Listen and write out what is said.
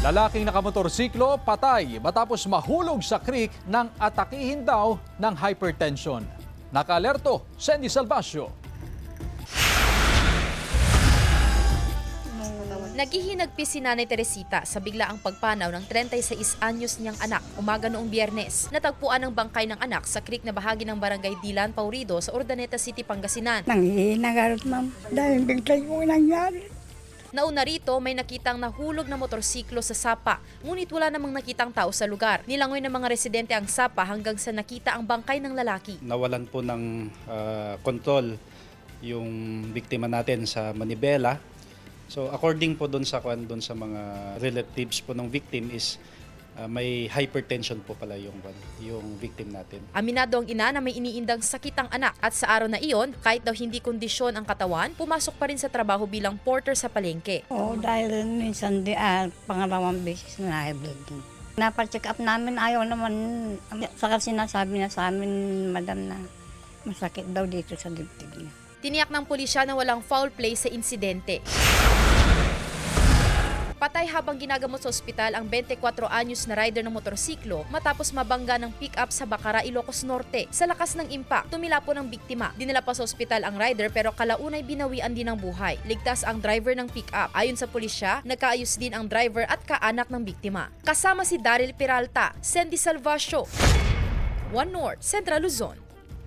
Lalaking nakamotorsiklo patay matapos mahulog sa creek nang atakihin daw ng hypertension. Naka-alerto, Sandy Salvacio. Naghihinagpi si Nanay Teresita sa biglaang pagpanaw ng 36 anyos niyang anak umaga noong Biyernes. Natagpuan ang bangkay ng anak sa creek na bahagi ng barangay Dilan, Paurido sa Urdaneta City, Pangasinan. Nanghihinagarat, ma'am, dahil bigla yung nangyari. Nauna rito, may nakitang nahulog na motorsiklo sa sapa, ngunit wala namang nakitang tao sa lugar. Nilangoy ng mga residente ang sapa hanggang sa nakita ang bangkay ng lalaki. Nawalan po ng kontrol yung biktima natin sa manibela. So according po doon sa mga relatives po ng victim is may hypertension po pala yung victim natin. Aminado ang ina na may iniindang sakit ang anak at sa araw na iyon, kahit daw hindi kondisyon ang katawan, pumasok pa rin sa trabaho bilang porter sa palengke. Oo, dahil minsan pangalawang beses na high blood. Napacheck up namin, ayaw naman. Saka sinasabi niya sa amin, madam, na masakit daw dito sa dibdib niya. Tiniyak ng pulisya na walang foul play sa insidente. Patay habang ginagamot sa ospital ang 24 anyos na rider ng motorsiklo matapos mabangga ng pick-up sa Bacara, Ilocos Norte. Sa lakas ng impact, tumila po ng biktima. Dinala pa sa ospital ang rider pero kalaunay binawian din ng buhay. Ligtas ang driver ng pick-up. Ayon sa pulisya, nagkaayos din ang driver at kaanak ng biktima. Kasama si Daryl Peralta, Sandy Salvacio, One North, Central Luzon.